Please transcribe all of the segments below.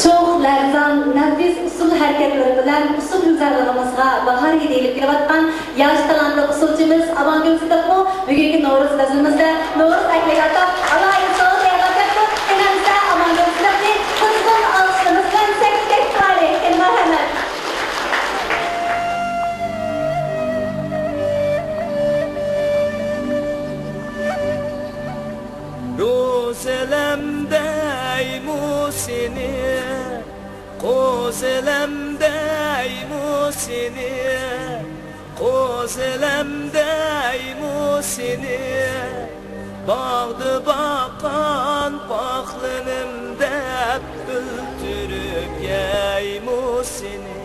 Çok lerzan, nefis usul hareketleri bilen usul güzelliğimizga bahar hediyelip kelayotgan yaş talantlı usulcumuz Amangül Sıdıkmu bugünkü Novruz gazimizde Novruz akliyatı Allah insanı teyakatı enamizde Amangül Sıdıkmu kızgın alıştığımızdan sektek tali enma hemen. Rozelemdey musini, kozelemdey musini, kozelemdey musini. Bağdı bakan paklınım dep öldürüp yey musini.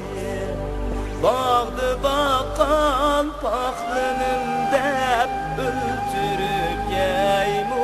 Bağdı bakan paklınım dep öldürüp yey musini.